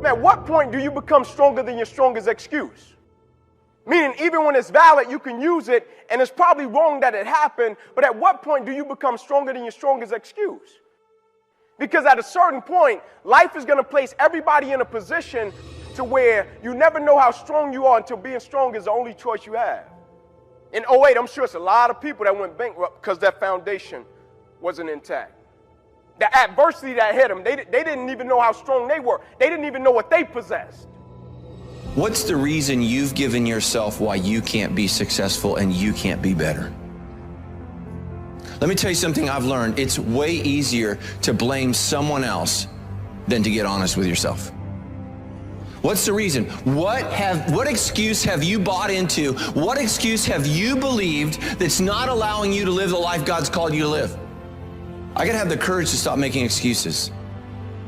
at what point do you become stronger than your strongest excuse? Meaning, even when it's valid, you can use it, and it's probably wrong that it happened, but at what point do you become stronger than your strongest excuse? Because at a certain point, life is going to place everybody in a position to where you never know how strong you are until being strong is the only choice you have. In '08, I'm sure it's a lot of people that went bankrupt because that foundation wasn't intact. The adversity that hit them, they didn't even know how strong they were. They didn't even know what they possessed. What's the reason you've given yourself why you can't be successful and you can't be better? Let me tell you something I've learned. It's way easier to blame someone else than to get honest with yourself. What's the reason? What excuse have you bought into? What excuse have you believed that's not allowing you to live the life God's called you to live? I gotta have the courage to stop making excuses.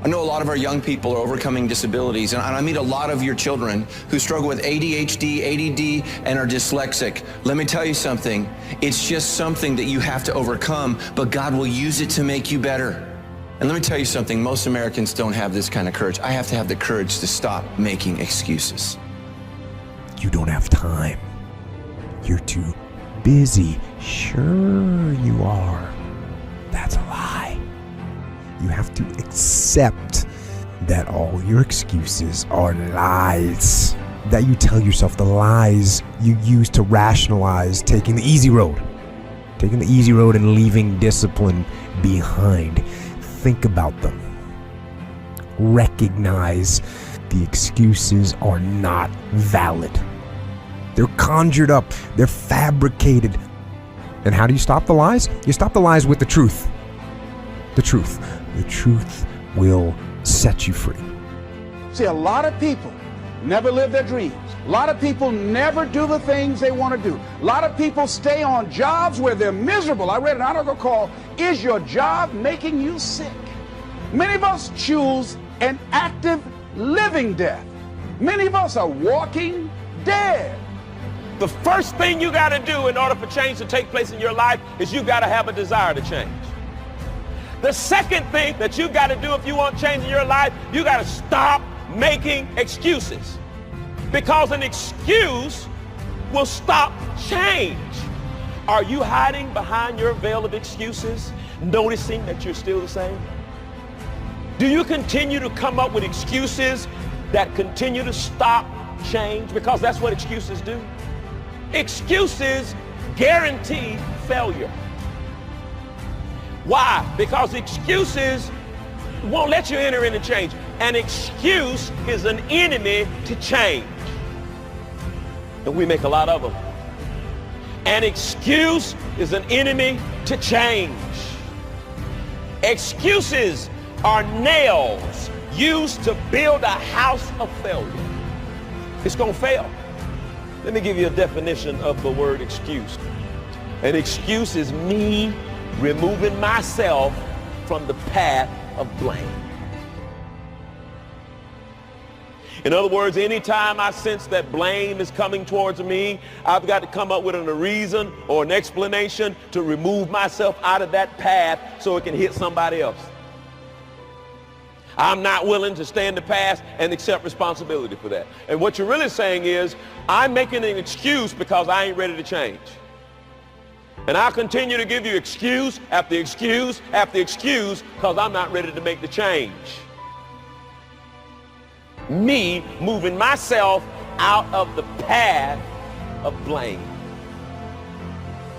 I know a lot of our young people are overcoming disabilities, and I meet a lot of your children who struggle with ADHD, ADD, and are dyslexic. Let me tell you something. It's just something that you have to overcome, but God will use it to make you better. And let me tell you something, most Americans don't have this kind of courage. I have to have the courage to stop making excuses. You don't have time. You're too busy. Sure you are. That's a lie. You have to accept that all your excuses are lies. That you tell yourself, the lies you use to rationalize taking the easy road. Taking the easy road and leaving discipline behind. Think about them. Recognize the excuses are not valid. They're conjured up. They're fabricated. And how do you stop the lies? You stop the lies with the truth. The truth. The truth will set you free. See, a lot of people never live their dreams. A lot of people never do the things they want to do. A lot of people stay on jobs where they're miserable. I read an article called, "Is Your Job Making You Sick?" Many of us choose an active living death. Many of us are walking dead. The first thing you got to do in order for change to take place in your life is you got to have a desire to change. The second thing that you got to do if you want change in your life, you got to stop making excuses. Because an excuse will stop change. Are you hiding behind your veil of excuses, noticing that you're still the same? Do you continue to come up with excuses that continue to stop change? Because that's what excuses do. Excuses guarantee failure. Why? Because excuses won't let you enter into change. An excuse is an enemy to change. And we make a lot of them. An excuse is an enemy to change. Excuses are nails used to build a house of failure. It's going to fail. Let me give you a definition of the word excuse. An excuse is me removing myself from the path of blame. In other words, anytime I sense that blame is coming towards me, I've got to come up with a reason or an explanation to remove myself out of that path so it can hit somebody else. I'm not willing to stand the past and accept responsibility for that. And what you're really saying is, I'm making an excuse because I ain't ready to change. And I'll continue to give you excuse after excuse after excuse because I'm not ready to make the change. Me moving myself out of the path of blame.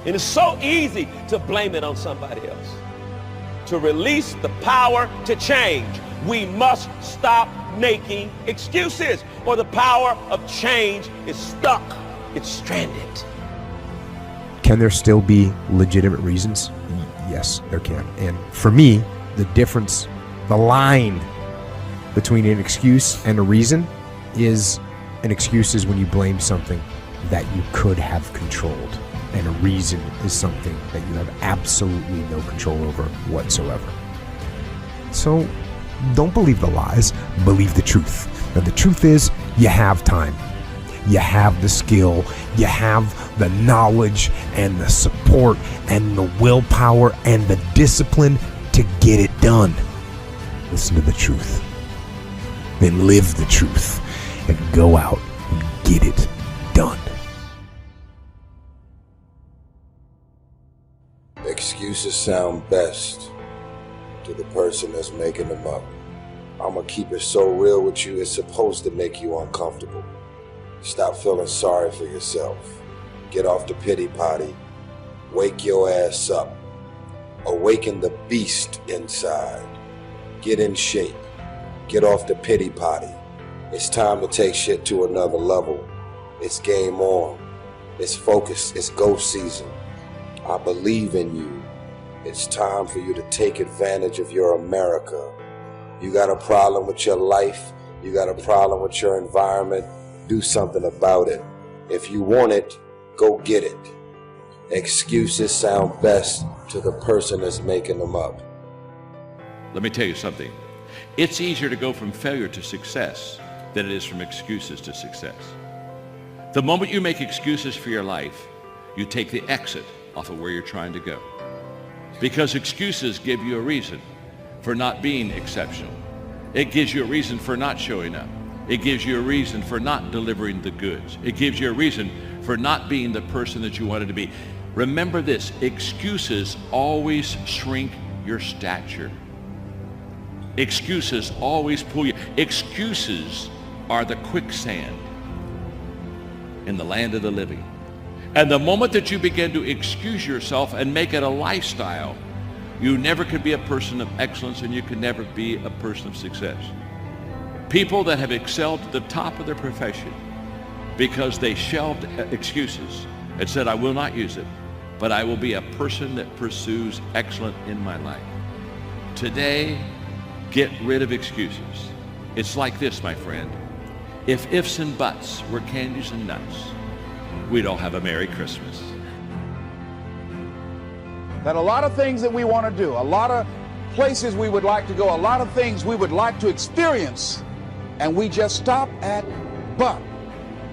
And it's so easy to blame it on somebody else. To release the power to change, we must stop making excuses, or the power of change is stuck. It's stranded. Can there still be legitimate reasons? Yes, there can. And for me, the difference, the line between an excuse and a reason is, an excuse is when you blame something that you could have controlled, and a reason is something that you have absolutely no control over whatsoever. So don't believe the lies, believe the truth. And the truth is, you have time. You have the skill, you have the knowledge and the support and the willpower and the discipline to get it done. Listen to the truth. then live the truth and go out and get it done. Excuses sound best to the person that's making them up. I'm gonna keep it so real with you, it's supposed to make you uncomfortable. Stop feeling sorry for yourself. Get off the pity potty. Wake your ass up. Awaken the beast inside. Get in shape. Get off the pity potty. It's time to take shit to another level. It's game on. It's focus. It's go season. I believe in you. It's time for you to take advantage of your America. You got a problem with your life. You got a problem with your environment. Do something about it. If you want it, go get it. Excuses sound best to the person that's making them up. Let me tell you something. It's easier to go from failure to success than it is from excuses to success. The moment you make excuses for your life, you take the exit off of where you're trying to go. Because excuses give you a reason for not being exceptional. It gives you a reason for not showing up. It gives you a reason for not delivering the goods. It gives you a reason for not being the person that you wanted to be. Remember this, excuses always shrink your stature. Excuses always pull you. Excuses are the quicksand in the land of the living. And the moment that you begin to excuse yourself and make it a lifestyle, you never could be a person of excellence and you can never be a person of success. People that have excelled at the top of their profession because they shelved excuses and said, I will not use it, but I will be a person that pursues excellence in my life. Today, get rid of excuses. It's like this, my friend. If ifs and buts were candies and nuts, we'd all have a Merry Christmas. That a lot of things that we want to do, a lot of places we would like to go, a lot of things we would like to experience, and we just stop at but,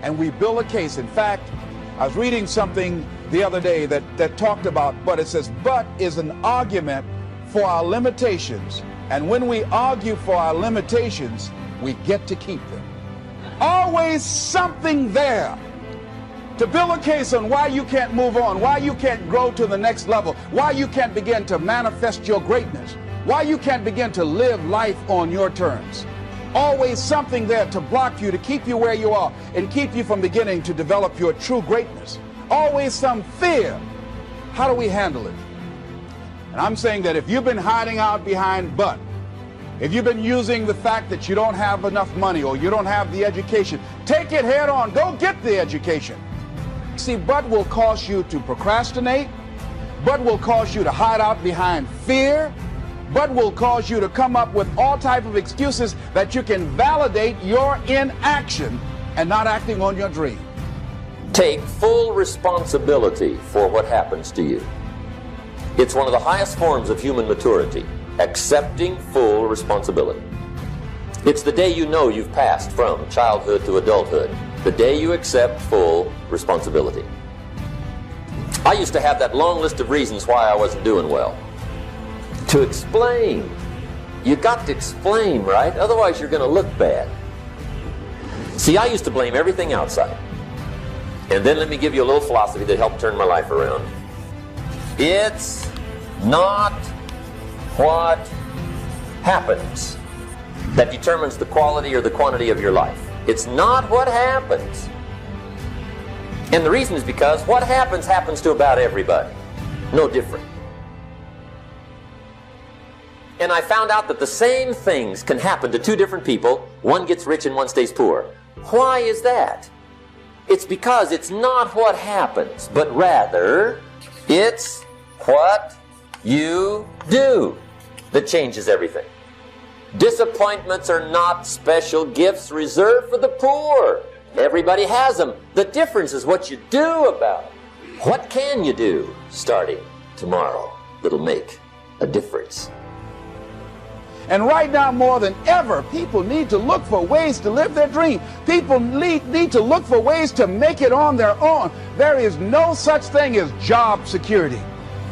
and we build a case. In fact, I was reading something the other day that talked about but. It says, but is an argument for our limitations, and when we argue for our limitations, we get to keep them. Always something there to build a case on why you can't move on, why you can't grow to the next level, why you can't begin to manifest your greatness, why you can't begin to live life on your terms. Always something there to block you, to keep you where you are, and keep you from beginning to develop your true greatness. Always some fear. How do we handle it? And I'm saying that if you've been hiding out behind but, if you've been using the fact that you don't have enough money or you don't have the education, take it head on. Go get the education. See, but will cause you to procrastinate. But will cause you to hide out behind fear. But will cause you to come up with all type of excuses that you can validate your inaction and not acting on your dream. Take full responsibility for what happens to you. It's one of the highest forms of human maturity, accepting full responsibility. It's the day you know you've passed from childhood to adulthood, the day you accept full responsibility. I used to have that long list of reasons why I wasn't doing well. To explain. You got to explain, right? Otherwise you're going to look bad. See, I used to blame everything outside. And then let me give you a little philosophy that helped turn my life around. It's not what happens that determines the quality or the quantity of your life. It's not what happens. And the reason is because what happens to about everybody. No different. And I found out that the same things can happen to two different people. One gets rich and one stays poor. Why is that? It's because it's not what happens, but rather it's what you do that changes everything. Disappointments are not special gifts reserved for the poor. Everybody has them. The difference is what you do about it. What can you do starting tomorrow that'll make a difference? And right now, more than ever, people need to look for ways to live their dream. People need to look for ways to make it on their own. There is no such thing as job security.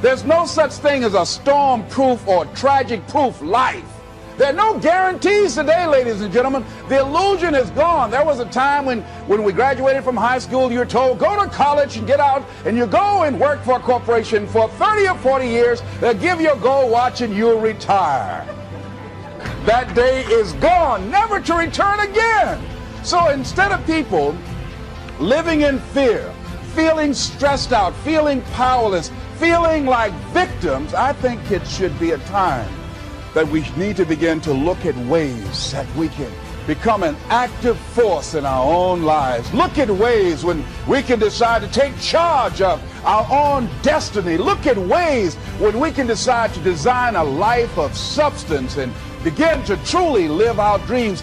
There's no such thing as a storm-proof or tragic-proof life. There are no guarantees today, ladies and gentlemen. The illusion is gone. There was a time when we graduated from high school, you were told, go to college and get out, and you go and work for a corporation for 30 or 40 years. They'll give you a gold watch and you'll retire. That day is gone, never to return again. So instead of people living in fear, feeling stressed out, feeling powerless, feeling like victims, I think it should be a time that we need to begin to look at ways that we can become an active force in our own lives. Look at ways when we can decide to take charge of our own destiny. Look at ways when we can decide to design a life of substance and begin to truly live our dreams.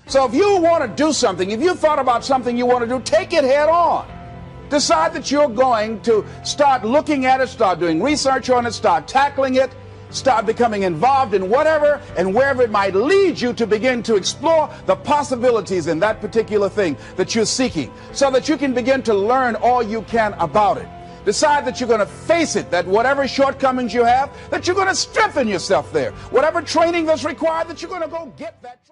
So if you want to do something, if you thought about something you want to do, take it head on. Decide that you're going to start looking at it, start doing research on it, start tackling it, start becoming involved in whatever and wherever it might lead you to begin to explore the possibilities in that particular thing that you're seeking, so that you can begin to learn all you can about it. Decide that you're going to face it, that whatever shortcomings you have, that you're going to strengthen yourself there. Whatever training that's required, that you're going to go get that.